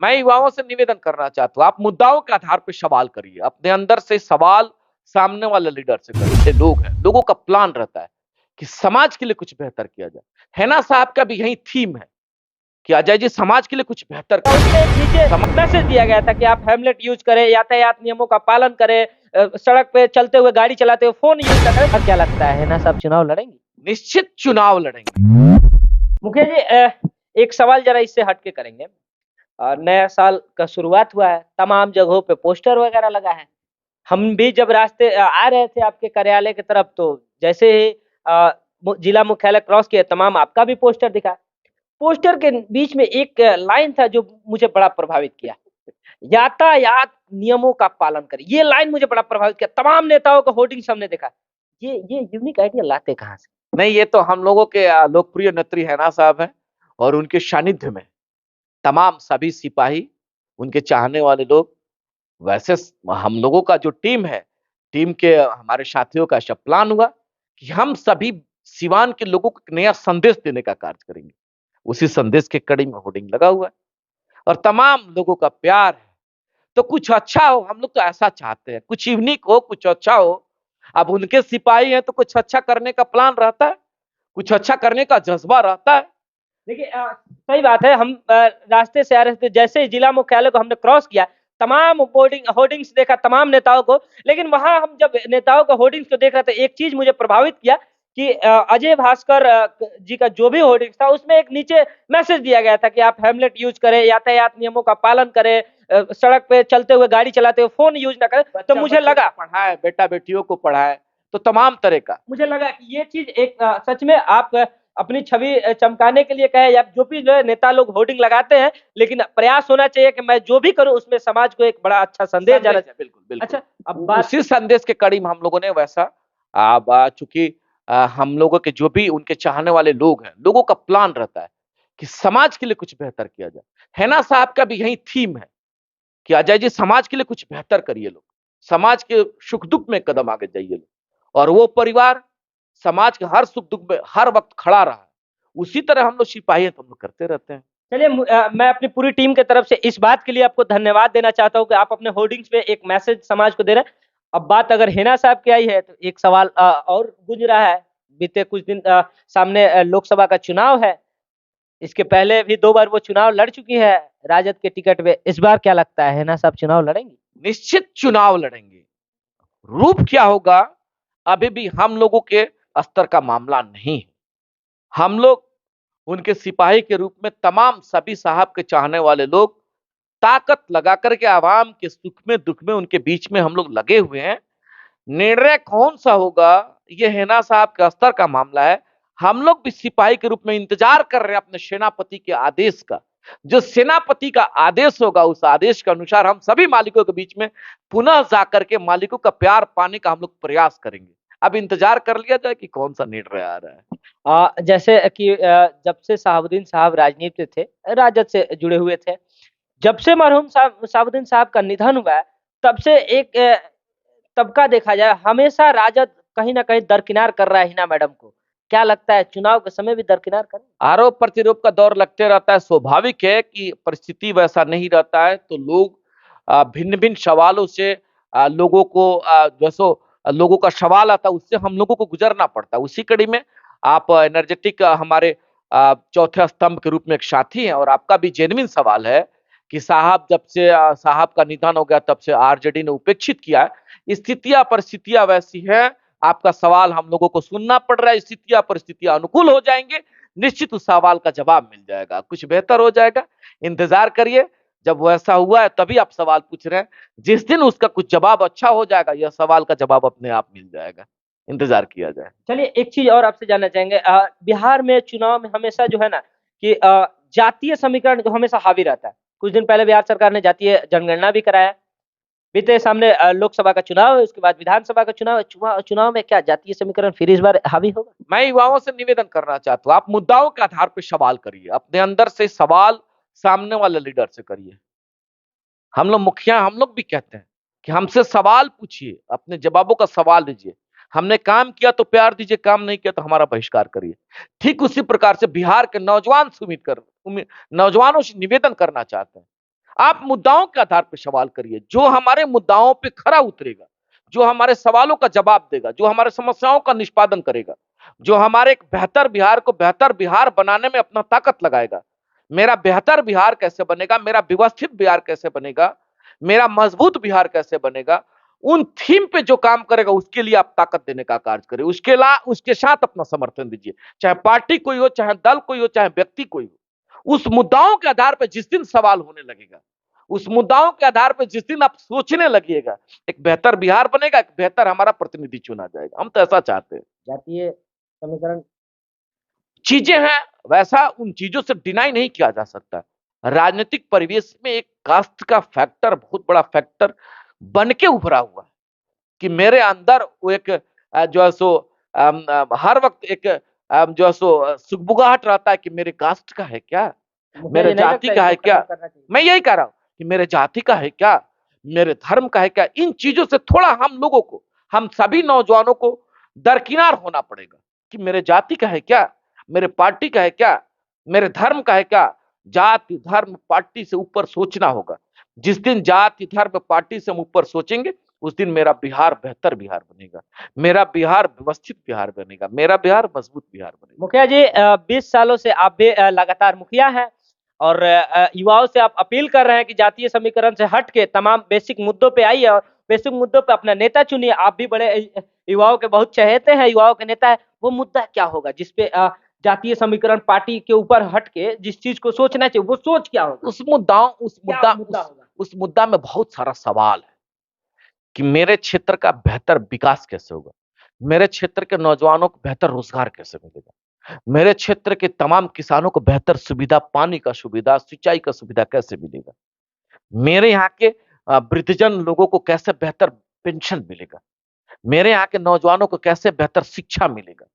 मैं युवाओं से निवेदन करना चाहता हूँ, आप मुद्दाओं के आधार पर सवाल करिए, अपने अंदर से सवाल सामने वाले लीडर से करिए। लोग हैं, लोगों का प्लान रहता है कि समाज के लिए कुछ बेहतर किया जाए। हैना साहब का भी यही थीम है कि अजय जी समाज के लिए कुछ बेहतर उसमें एक नीचे करें। मैसेज दिया गया था कि आप हेमलेट यूज करें, यातायात नियमों का पालन करें, सड़क पे चलते हुए, गाड़ी चलाते हुए फोन यूज ना करें। क्या लगता है ना साहब चुनाव लड़ेंगे? निश्चित चुनाव लड़ेंगे। मुखिया जी, एक सवाल जरा इससे हटके करेंगे। नया साल का शुरुआत हुआ है, तमाम जगहों पे पोस्टर वगैरह लगा है। हम भी जब रास्ते आ रहे थे आपके कार्यालय की तरफ, तो जैसे ही जिला मुख्यालय क्रॉस किया, तमाम आपका भी पोस्टर दिखा। पोस्टर के बीच में एक लाइन था जो मुझे बड़ा प्रभावित किया, यातायात नियमों का पालन करें। ये लाइन मुझे बड़ा प्रभावित किया। तमाम नेताओं का होर्डिंग हमने देखा। ये यूनिक आइडिया लाते कहाँ से? नहीं, ये तो हम लोगों के लोकप्रिय नेत्री हैना साहब हैं और उनके सानिध्य में तमाम सभी सिपाही, उनके चाहने वाले लोग, वैसे हम लोगों का जो टीम है, टीम के हमारे साथियों का ऐसा प्लान हुआ कि हम सभी सिवान के लोगों को एक नया संदेश देने का कार्य करेंगे। उसी संदेश के कड़ी में होर्डिंग लगा हुआ है और तमाम लोगों का प्यार है। तो कुछ अच्छा हो, हम लोग तो ऐसा चाहते हैं, कुछ यूनिक हो, कुछ अच्छा हो। अब उनके सिपाही हैं तो कुछ अच्छा करने का प्लान रहता है, कुछ अच्छा करने का जज्बा रहता है। देखिए, सही बात है। हम रास्ते से आ रहे थे, जैसे ही जिला मुख्यालय को हमने क्रॉस किया, तमाम होर्डिंग्स देखा, तमाम नेताओं को। लेकिन वहां हम जब नेताओं का होर्डिंग्स को देख रहे थे, एक चीज मुझे प्रभावित किया कि अजय भास्कर जी का जो भी होर्डिंग्स था, उसमें एक नीचे मैसेज दिया गया था कि आप हेमलेट यूज करें, यातायात नियमों का पालन करें, सड़क पे चलते हुए, गाड़ी चलाते हुए फोन यूज ना करें। तो मुझे लगा, पढ़ाए, बेटा बेटियों को पढ़ाए, तो तमाम तरह का मुझे लगा कि ये चीज एक सच में आप अपनी छवि चमकाने के लिए कहे, या जो भी जो है नेता लोग होर्डिंग लगाते हैं, लेकिन प्रयास होना चाहिए कि मैं जो भी करूं उसमें समाज को एक बड़ा अच्छा संदेश जाना चाहिए। बिल्कुल बिल्कुल। अच्छा, अब बात उसी संदेश के कड़ी में हम लोगों ने वैसा चूंकि हम लोगों के जो भी उनके चाहने वाले लोग हैं, लोगों का प्लान रहता है कि समाज के लिए कुछ बेहतर किया जाए। हैना साहब का भी यही थीम है कि अजय जी समाज के लिए कुछ बेहतर करिए, लोग समाज के सुख दुख में कदम आगे जाइए लोग। और वो परिवार समाज के हर सुख दुख में हर वक्त खड़ा रहा है। उसी तरह हम लोग सिपाही हैं तो हम लोग करते रहते हैं। चलिए, मैं अपनी पूरी टीम की तरफ से इस बात के लिए आपको धन्यवाद देना चाहता हूं कि आप अपने होर्डिंग्स में एक मैसेज समाज को दे रहे हैं। अब बात अगर हेना साहब की आई है, तो एक सवाल और गूंज रहा है। बीते कुछ दिन सामने लोकसभा का चुनाव है। इसके पहले भी 2 बार वो चुनाव लड़ चुकी है राजद के टिकट पे। इस बार क्या लगता है ना साहब चुनाव लड़ेंगी? निश्चित चुनाव लड़ेंगे। रूप क्या होगा अभी भी हम लोगों के स्तर का मामला नहीं है। हम लोग उनके सिपाही के रूप में तमाम सभी साहब के चाहने वाले लोग ताकत लगा करके आवाम के सुख में दुख में उनके बीच में हम लोग लगे हुए हैं। निर्णय कौन सा होगा ये हैना साहब के स्तर का मामला है। हम लोग भी सिपाही के रूप में इंतजार कर रहे हैं अपने सेनापति के आदेश का। जो सेनापति का आदेश होगा उस आदेश के अनुसार हम सभी मालिकों के बीच में पुनः जाकर के मालिकों का प्यार पाने का हम लोग प्रयास करेंगे। अब इंतजार कर लिया जाए कि कौन सा निर्णय आ रहा है। जैसे कि जब से शहाबुद्दीन साहब राजनीति से थे, राजद से जुड़े हुए थे, जब से मरहूम साहब शहाबुद्दीन साहब का निधन हुआ है, तब से एक तबका देखा जाए, हमेशा राजद कहीं ना कहीं दरकिनार कर रहा है हिना मैडम को। क्या लगता है चुनाव के समय भी दरकिनार करें? आरोप प्रत्यारोप का दौर लगते रहता है। स्वाभाविक है कि परिस्थिति वैसा नहीं रहता है तो लोग भिन्न भिन्न सवालों से लोगों को जैसो लोगों का सवाल आता है उससे हम लोगों को गुजरना पड़ता है। उसी कड़ी में आप एनर्जेटिक हमारे चौथे स्तंभ के रूप में एक साथी हैं और आपका भी जेन्युइन सवाल है कि साहब जब से साहब का निधन हो गया तब से आरजेडी ने उपेक्षित किया है। स्थितियां परिस्थितियां वैसी है। आपका सवाल हम लोगों को सुनना पड़ रहा है। स्थितियां परिस्थितियां अनुकूल हो जाएंगे, निश्चित उस सवाल का जवाब मिल जाएगा, कुछ बेहतर हो जाएगा। इंतजार करिए, जब वैसा हुआ है तभी आप सवाल पूछ रहे हैं। जिस दिन उसका कुछ जवाब अच्छा हो जाएगा यह सवाल का जवाब अपने आप मिल जाएगा। इंतजार किया जाए। चलिए, एक चीज और आपसे जानना चाहेंगे। बिहार में चुनाव में हमेशा जो है ना कि जातीय समीकरण जो हमेशा हावी रहता है। कुछ दिन पहले बिहार सरकार ने जातीय जनगणना भी कराया। बीते सामने लोकसभा का चुनाव है, उसके बाद विधानसभा का चुनाव है। चुनाव में क्या जातीय समीकरण फिर इस बार हावी होगा? मैं युवाओं से निवेदन करना चाहता हूँ, आप मुद्दाओं के आधार पर सवाल करिए, अपने अंदर से सवाल सामने वाले लीडर से करिए। हम लोग मुखिया हम लोग भी कहते हैं कि हमसे सवाल पूछिए, अपने जवाबों का सवाल लीजिए। हमने काम किया तो प्यार दीजिए, काम नहीं किया तो हमारा बहिष्कार करिए। ठीक उसी प्रकार से बिहार के नौजवान से नौजवानों से निवेदन करना चाहते हैं, आप मुद्दाओं के आधार पर सवाल करिए, जो हमारे मुद्दाओं पे खरा उतरेगा, जो हमारे सवालों का जवाब देगा, जो हमारे समस्याओं का निष्पादन करेगा, जो हमारे एक बेहतर बिहार को बेहतर बिहार बनाने में अपना ताकत लगाएगा। मेरा बेहतर बिहार कैसे बनेगा, मेरा व्यवस्थित बिहार कैसे बनेगा, मेरा मजबूत बिहार कैसे बनेगा, उन थीम पे जो काम करेगा उसके लिए आप ताकत देने का कार्य करें, उसके साथ अपना समर्थन दीजिए, चाहे पार्टी कोई हो, चाहे दल कोई हो, चाहे व्यक्ति कोई हो। उस मुद्दाओं के आधार पर जिस दिन सवाल होने लगेगा, उस मुद्दाओं के आधार पर जिस दिन आप सोचने लगिएगा, एक बेहतर बिहार बनेगा, एक बेहतर हमारा प्रतिनिधि चुना जाएगा। हम तो ऐसा चाहते हैं। जातीय समीकरण चीजें हैं, वैसा उन चीजों से डिनाई नहीं किया जा सकता। राजनीतिक परिवेश में एक कास्ट का फैक्टर बहुत बड़ा फैक्टर बन के उभरा हुआ है कि मेरे अंदर वो एक जो है सो हर वक्त एक जो है सो सुगबुगाहट रहता है कि मेरे कास्ट का है क्या, मेरे जाति का है क्या। मैं यही कह रहा हूं कि मेरे जाति का है क्या, मेरे धर्म का है क्या। इन चीजों से थोड़ा हम लोगों को, हम सभी नौजवानों को दरकिनार होना पड़ेगा कि मेरे जाति का है क्या, मेरे पार्टी का है क्या, मेरे धर्म का है क्या। जाति धर्म पार्टी से ऊपर सोचना होगा। जिस दिन जाति धर्म पार्टी से हम ऊपर सोचेंगे, उस दिन मेरा बिहार बेहतर बिहार बनेगा, मेरा बिहार व्यवस्थित बिहार बनेगा, मेरा बिहार मजबूत बिहार बनेगा। मुखिया जी 20 सालों से आप भी लगातार मुखिया हैं और युवाओं से आप अपील कर रहे हैं कि जातीय समीकरण से हट के तमाम बेसिक मुद्दों पे आइए और बेसिक मुद्दों पे अपना नेता चुनिए। आप भी बड़े युवाओं के बहुत चहेते हैं, युवाओं के नेता है। वो मुद्दा क्या होगा जिसपे जातीय समीकरण पार्टी के ऊपर हट के जिस चीज को सोचना चाहिए, वो सोच क्या होगा? उस मुद्दा में बहुत सारा सवाल है कि मेरे क्षेत्र का बेहतर विकास कैसे होगा, मेरे क्षेत्र के नौजवानों को बेहतर रोजगार कैसे मिलेगा, मेरे क्षेत्र के तमाम किसानों को बेहतर सुविधा, पानी का सुविधा, सिंचाई का सुविधा कैसे मिलेगा, मेरे यहाँ के वृद्धजन लोगों को कैसे बेहतर पेंशन मिलेगा, मेरे यहाँ के नौजवानों को कैसे बेहतर शिक्षा मिलेगा,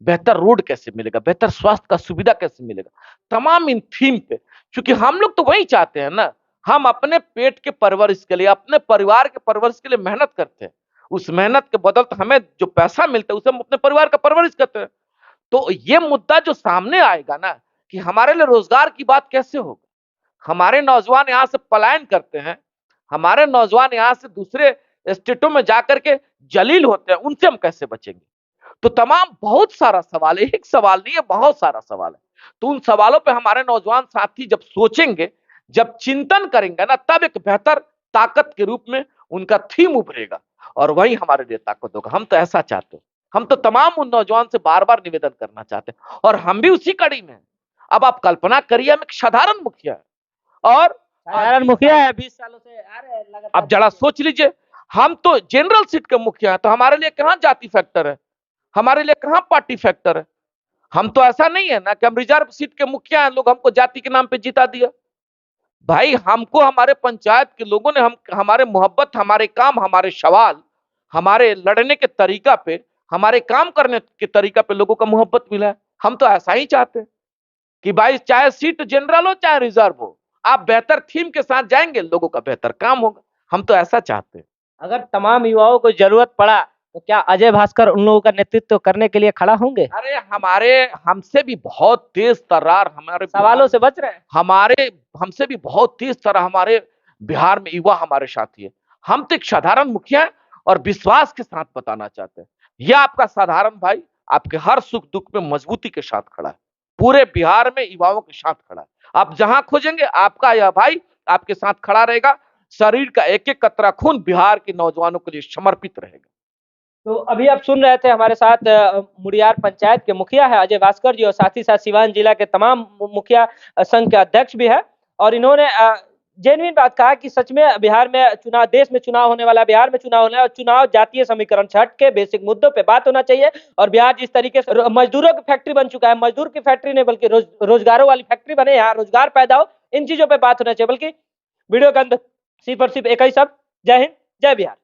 बेहतर रोड कैसे मिलेगा, बेहतर स्वास्थ्य का सुविधा कैसे मिलेगा। तमाम इन थीम पे, क्योंकि हम लोग तो वही चाहते हैं ना, हम अपने पेट के परवरिश के लिए, अपने परिवार के परवरिश के लिए मेहनत करते हैं। उस मेहनत के बदौलत हमें जो पैसा मिलता है उसे हम अपने परिवार का परवरिश करते हैं। तो ये मुद्दा जो सामने आएगा ना कि हमारे लिए रोजगार की बात कैसे होगा, हमारे नौजवान यहाँ से पलायन करते हैं, हमारे नौजवान यहाँ से दूसरे स्टेटों में जाकर के जलील होते हैं, उनसे हम कैसे बचेंगे। तो तमाम बहुत सारा सवाल है, एक सवाल नहीं है, बहुत सारा सवाल है। तो उन सवालों पे हमारे नौजवान साथी जब सोचेंगे, जब चिंतन करेंगे ना, तब एक बेहतर ताकत के रूप में उनका थीम उभरेगा और वही हमारे लिए ताकत होगा। हम तो ऐसा चाहते हैं। हम तो तमाम उन नौजवान से बार बार निवेदन करना चाहते हैं और हम भी उसी कड़ी में। अब आप कल्पना करिए, हम एक साधारण मुखिया है और साधारण मुखिया है, 20 सालों से आ रहे हैं लगातार। अब जरा सोच लीजिए, हम तो जनरल सीट के मुखिया है, तो हमारे लिए कहां जाति फैक्टर है, हमारे लिए कहां पार्टी फैक्टर है। हम तो ऐसा नहीं है ना कि हम रिजर्व सीट के मुखिया हैं, लोग हमको जाति के नाम पे जिता दिया। भाई हमको हमारे पंचायत के लोगों ने हमारे मोहब्बत, हमारे काम, हमारे सवाल, हमारे लड़ने के तरीका पे, हमारे काम करने के तरीका पे लोगों का मोहब्बत मिला है। हम तो ऐसा ही चाहते हैं कि भाई चाहे सीट जनरल हो चाहे रिजर्व हो, आप बेहतर थीम के साथ जाएंगे, लोगों का बेहतर काम होगा। हम तो ऐसा चाहते हैं। अगर तमाम युवाओं को जरूरत पड़ा तो क्या अजय भास्कर उन लोगों का नेतृत्व करने के लिए खड़ा होंगे? अरे हमसे भी बहुत तेज तर्रार हमारे सवालों से बच रहे हैं। हमसे भी बहुत तेज तरह हमारे बिहार में युवा हमारे साथी है। हम तो एक साधारण मुखिया है और विश्वास के साथ बताना चाहते हैं, यह आपका साधारण भाई आपके हर सुख दुख में मजबूती के साथ खड़ा है, पूरे बिहार में युवाओं के साथ खड़ा है। आप जहां खोजेंगे आपका यह भाई आपके साथ खड़ा रहेगा। शरीर का एक एक कतरा खून बिहार के नौजवानों के लिए समर्पित रहेगा। तो अभी आप सुन रहे थे, हमारे साथ मुड़ियार पंचायत के मुखिया है अजय भास्कर जी और साथ ही साथ सिवान जिला के तमाम मुखिया संघ के अध्यक्ष भी है। और इन्होंने जेन्युइन बात कहा कि सच में बिहार में चुनाव, देश में चुनाव होने वाला, बिहार में चुनाव होने वाला, चुनाव जातीय समीकरण से हट के बेसिक मुद्दों पे बात होना चाहिए। और बिहार जिस तरीके से मजदूरों की फैक्ट्री बन चुका है, मजदूर की फैक्ट्री नहीं बल्कि रोजगारों वाली फैक्ट्री बने, यहाँ रोजगार पैदा हो, इन चीजों पर बात होना चाहिए। बल्कि वीडियो के अंदर सिर्फ और सिर्फ एक ही शब्द, जय हिंद जय बिहार।